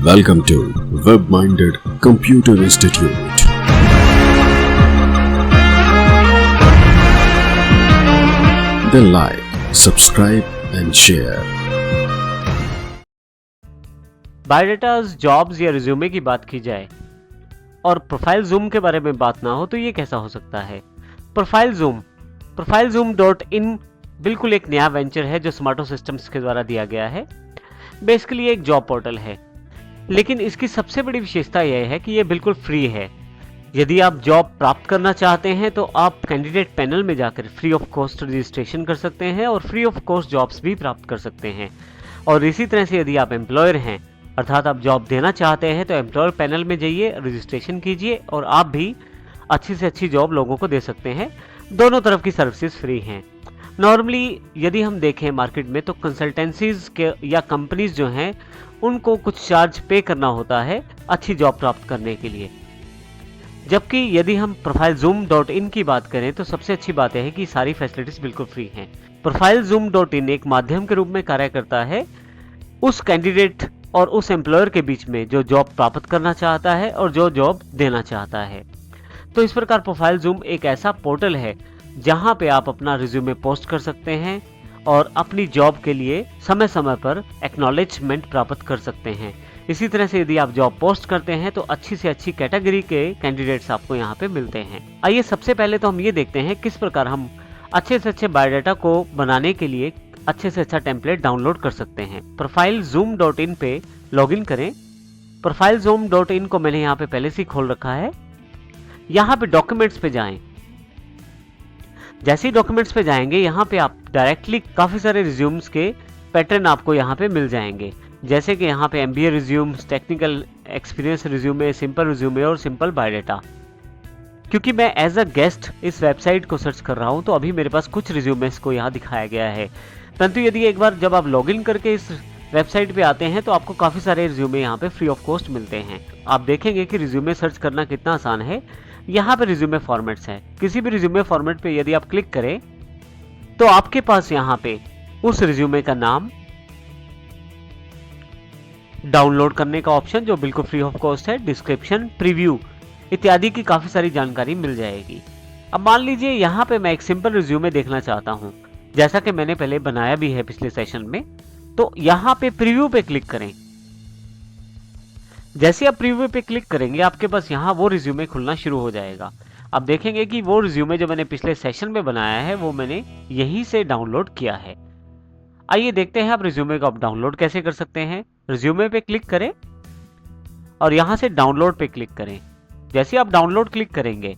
Welcome to Web-Minded Computer Institute. Then like, subscribe and share. Biodatas, jobs या resume की बात की जाए और प्रोफाइल जूम के बारे में बात ना हो तो ये कैसा हो सकता है। प्रोफाइल जूम .in बिल्कुल एक नया वेंचर है जो स्मार्टो सिस्टम्स के द्वारा दिया गया है। बेसिकली एक जॉब पोर्टल है, लेकिन इसकी सबसे बड़ी विशेषता यह है कि ये बिल्कुल फ्री है। यदि आप जॉब प्राप्त करना चाहते हैं तो आप कैंडिडेट पैनल में जाकर फ्री ऑफ कॉस्ट रजिस्ट्रेशन कर सकते हैं और फ्री ऑफ कॉस्ट जॉब्स भी प्राप्त कर सकते हैं। और इसी तरह से यदि आप एम्प्लॉयर हैं, अर्थात आप जॉब देना चाहते हैं, तो एम्प्लॉयर पैनल में जाइए, रजिस्ट्रेशन कीजिए और आप भी अच्छी से अच्छी जॉब लोगों को दे सकते हैं। दोनों तरफ की सर्विसेज फ्री हैं। नॉर्मली यदि हम देखें मार्केट में तो कंसल्टेंसीज के या कंपनीज जो हैं उनको कुछ चार्ज पे करना होता है अच्छी जॉब प्राप्त करने के लिए। जबकि यदि हम प्रोफाइल जूम .in की बात करें तो सबसे अच्छी बात है कि सारी फैसिलिटीज बिल्कुल फ्री हैं। प्रोफाइल जूम .in एक माध्यम के रूप में कार्य करता है उस कैंडिडेट और उस एम्प्लॉयर के बीच में जो जॉब प्राप्त करना चाहता है और जो जॉब देना चाहता है। तो इस प्रकार प्रोफाइल जूम एक ऐसा पोर्टल है जहां पे आप अपना रिज्यूमे पोस्ट कर सकते हैं और अपनी जॉब के लिए समय समय पर एक्नॉलेजमेंट प्राप्त कर सकते हैं। इसी तरह से यदि आप जॉब पोस्ट करते हैं तो अच्छी से अच्छी कैटेगरी के कैंडिडेट्स आपको यहाँ पे मिलते हैं। आइए सबसे पहले तो हम ये देखते हैं किस प्रकार हम अच्छे से अच्छे बायोडाटा को बनाने के लिए अच्छे से अच्छा टेम्पलेट डाउनलोड कर सकते हैं। प्रोफाइल जूम .in पे लॉगिन करें। प्रोफाइल जूम .in को मैंने यहाँ पे पहले से ही खोल रखा है। यहाँ पे डॉक्यूमेंट्स पे जाएं। जैसे ही डॉक्यूमेंट्स पे जाएंगे यहाँ पे आप डायरेक्टली काफी सारे रिज्यूम्स के पैटर्न आपको यहाँ पे मिल जाएंगे, जैसे कि यहाँ पे MBA resumes, technical experience resume, simple resume और सिंपल बायोडाटा। क्योंकि मैं एज अ गेस्ट इस वेबसाइट को सर्च कर रहा हूँ तो अभी मेरे पास कुछ रिज्यूमेस को यहाँ दिखाया गया है, परंतु यदि एक बार जब आप लॉगिन करके इस वेबसाइट पे आते हैं तो आपको काफी सारे रिज्यूमे यहाँ पे फ्री ऑफ कॉस्ट मिलते हैं। आप देखेंगे कि रिज्यूमे सर्च करना कितना आसान है। यहाँ पे रिज्यूमे फॉर्मेट्स हैं। किसी भी रिज्यूमे फॉर्मेट पे यदि आप क्लिक करें तो आपके पास यहाँ पे उस रिज्यूमे का नाम, डाउनलोड करने का ऑप्शन जो बिल्कुल फ्री ऑफ कॉस्ट है, डिस्क्रिप्शन, प्रीव्यू इत्यादि की काफी सारी जानकारी मिल जाएगी। अब मान लीजिए यहाँ पे मैं एक सिंपल रिज्यूमे देखना चाहता हूँ, जैसा कि मैंने पहले बनाया भी है पिछले सेशन में। तो यहाँ पे प्रीव्यू पे क्लिक करें। जैसे आप प्रीव्यू पे क्लिक करेंगे आपके पास यहाँ वो रिज्यूमे खुलना शुरू हो जाएगा। आप देखेंगे कि वो रिज्यूमे जो मैंने पिछले सेशन में बनाया है वो मैंने यहीं से डाउनलोड किया है। आइए देखते हैं आप रिज्यूमे को आप डाउनलोड कैसे कर सकते हैं। रिज्यूमे पे क्लिक करें और यहाँ से डाउनलोड पे क्लिक करें। जैसे आप डाउनलोड क्लिक करेंगे,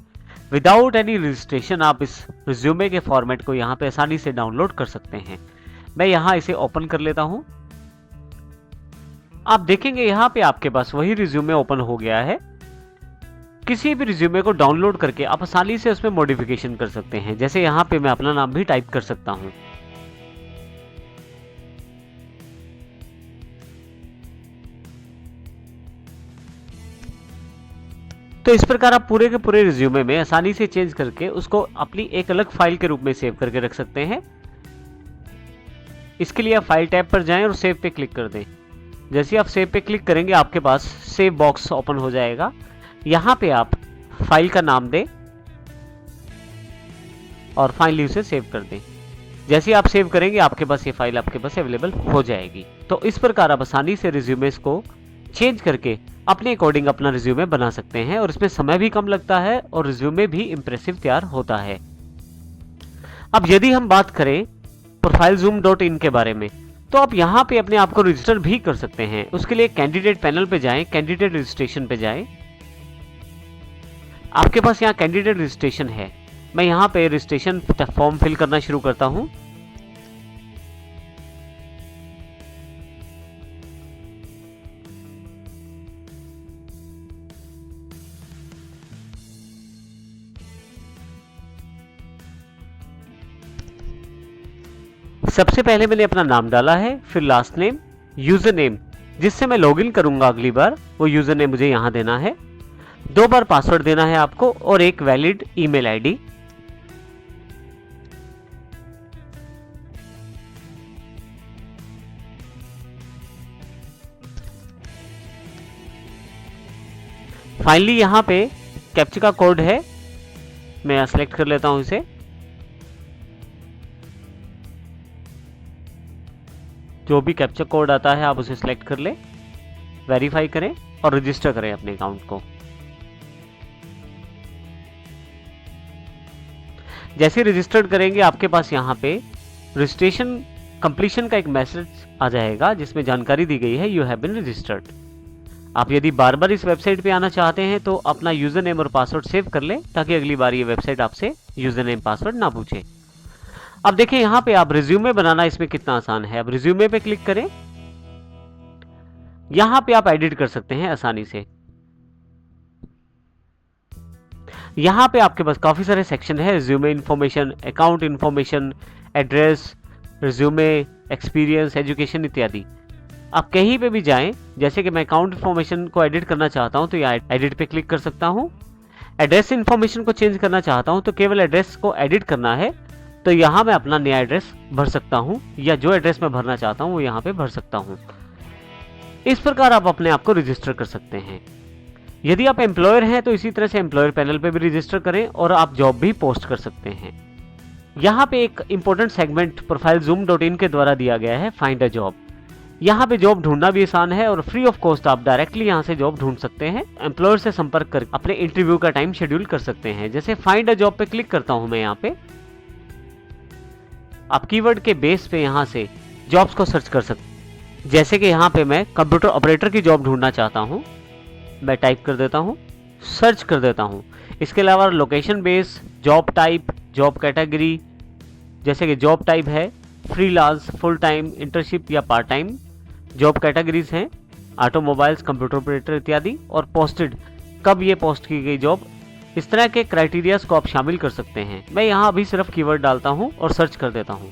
विदाउट एनी रजिस्ट्रेशन आप इस रिज्यूमे के फॉर्मेट को यहाँ पे आसानी से डाउनलोड कर सकते हैं। मैं यहाँ इसे ओपन कर लेता हूँ। आप देखेंगे यहाँ पे आपके पास वही रिज्यूमे ओपन हो गया है। किसी भी रिज्यूमे को डाउनलोड करके आप आसानी से उसमें मॉडिफिकेशन कर सकते हैं। जैसे यहाँ पे मैं अपना नाम भी टाइप कर सकता हूँ। तो इस प्रकार आप पूरे के पूरे रिज्यूमे में आसानी से चेंज करके उसको अपनी एक अलग फाइल के रूप में सेव करके रख सकते हैं। इसके लिए आप फाइल टैब पर जाएं और सेव पे क्लिक कर दें। जैसे आप सेव पे क्लिक करेंगे आपके पास सेव बॉक्स ओपन हो जाएगा। यहाँ पे आप फाइल का नाम दें और फाइनली उसे सेव कर दें। जैसे आप सेव करेंगे आपके पास ये फाइल आपके पास अवेलेबल हो जाएगी। तो इस प्रकार आप आसानी से रिज्यूमेस को चेंज करके अपने अकॉर्डिंग अपना रिज्यूमे बना सकते हैं और इसमें समय भी कम लगता है और रिज्यूमे भी इंप्रेसिव तैयार होता है। अब यदि हम बात करें प्रोफाइल जूम .in के बारे में तो आप यहाँ पे अपने आप को रजिस्टर भी कर सकते हैं। उसके लिए कैंडिडेट पैनल पे जाएं, कैंडिडेट रजिस्ट्रेशन पे जाएं। आपके पास यहाँ कैंडिडेट रजिस्ट्रेशन है। मैं यहाँ पे रजिस्ट्रेशन फॉर्म फिल करना शुरू करता हूँ। सबसे पहले मैंने अपना नाम डाला है, फिर लास्ट नेम, यूजर नेम जिससे मैं लॉगिन करूंगा अगली बार, वो यूजर नेम मुझे यहां देना है। 2 बार पासवर्ड देना है आपको और एक वैलिड ईमेल आईडी। फाइनली यहाँ पे कैप्चा का कोड है, मैं सेलेक्ट कर लेता हूँ इसे। जो भी कैप्चा कोड आता है आप उसे सिलेक्ट कर ले, वेरीफाई करें और रजिस्टर करें अपने अकाउंट को। जैसे रजिस्टर्ड करेंगे आपके पास यहाँ पे रजिस्ट्रेशन कंप्लीशन का एक मैसेज आ जाएगा जिसमें जानकारी दी गई है यू हैव बीन रजिस्टर्ड। आप यदि बार बार इस वेबसाइट पे आना चाहते हैं तो अपना यूजर नेम और पासवर्ड सेव कर लें ताकि अगली बार ये वेबसाइट आपसे यूजर नेम पासवर्ड ना पूछे। अब देखिए यहाँ पे आप रिज्यूमे बनाना इसमें कितना आसान है। अब रिज्यूमे पे क्लिक करें, यहाँ पे आप एडिट कर सकते हैं आसानी से। यहाँ पे आपके पास काफी सारे सेक्शन है, resume information, account information, address, resume, experience, education इत्यादि। आप कहीं पे भी जाएं, जैसे कि मैं अकाउंट इन्फॉर्मेशन को एडिट करना चाहता हूं तो यहाँ एडिट पे क्लिक कर सकता हूं। एड्रेस इन्फॉर्मेशन को चेंज करना चाहता हूं तो केवल एड्रेस को एडिट करना है, तो यहाँ मैं अपना नया एड्रेस भर सकता हूं या जो एड्रेस मैं भरना चाहता हूं वो यहाँ पे भर सकता हूं। इस प्रकार आप अपने आप को रजिस्टर कर सकते हैं। यदि आप एम्प्लॉयर हैं तो इसी तरह से एम्प्लॉयर पैनल पे भी रजिस्टर करें और आप जॉब भी पोस्ट कर सकते हैं। यहाँ पे एक इंपॉर्टेंट सेगमेंट ProfileZoom.in के द्वारा दिया गया है, फाइंड अ जॉब। यहाँ पे जॉब ढूंढना भी आसान है और फ्री ऑफ कॉस्ट आप डायरेक्टली यहाँ से जॉब ढूंढ सकते हैं। एम्प्लॉयर से संपर्क कर अपने इंटरव्यू का टाइम शेड्यूल कर सकते हैं। जैसे फाइंड अ जॉब पे क्लिक करता हूं मैं, यहाँ पे आप कीवर्ड के बेस पे यहाँ से जॉब्स को सर्च कर सकते हैं। जैसे कि यहाँ पे मैं कंप्यूटर ऑपरेटर की जॉब ढूंढना चाहता हूँ, मैं टाइप कर देता हूँ, सर्च कर देता हूँ। इसके अलावा location base, job type, job category, जैसे कि जॉब टाइप है फ्रीलांस, फुल टाइम, इंटर्नशिप या पार्ट टाइम। जॉब कैटेगरीज हैं ऑटोमोबाइल्स, कंप्यूटर ऑपरेटर इत्यादि, और पोस्टेड, कब ये पोस्ट की गई जॉब। इस तरह के क्राइटेरियाज को आप शामिल कर सकते हैं। मैं यहाँ अभी सिर्फ कीवर्ड डालता हूँ और सर्च कर देता हूँ।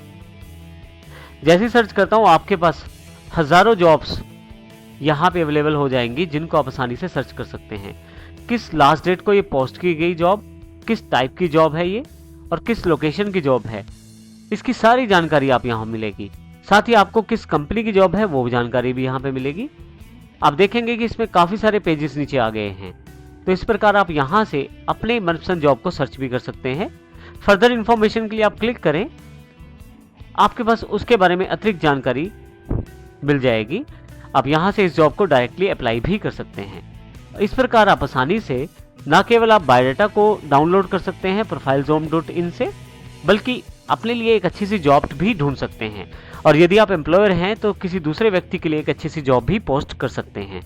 जैसे सर्च करता हूँ आपके पास हजारों जॉब्स यहाँ पे अवेलेबल हो जाएंगी जिनको आप आसानी से सर्च कर सकते हैं। किस लास्ट डेट को ये पोस्ट की गई जॉब, किस टाइप की जॉब है ये, और किस लोकेशन की जॉब है, इसकी सारी जानकारी आप यहाँ मिलेगी। साथ ही आपको किस कंपनी की जॉब है वो जानकारी भी यहाँ पे मिलेगी। आप देखेंगे कि इसमें काफ़ी सारे पेजेस नीचे आ गए हैं। तो इस प्रकार आप यहाँ से अपने मनपसंद जॉब को सर्च भी कर सकते हैं। फर्दर इन्फॉर्मेशन के लिए आप क्लिक करें, आपके पास उसके बारे में अतिरिक्त जानकारी मिल जाएगी। आप यहाँ से इस जॉब को डायरेक्टली अप्लाई भी कर सकते हैं। इस प्रकार आप आसानी से न केवल आप बायोडाटा को डाउनलोड कर सकते हैं ProfileZoom.in से, बल्कि अपने लिए एक अच्छी सी जॉब भी ढूंढ सकते हैं। और यदि आप एम्प्लॉयर हैं तो किसी दूसरे व्यक्ति के लिए एक अच्छी सी जॉब भी पोस्ट कर सकते हैं।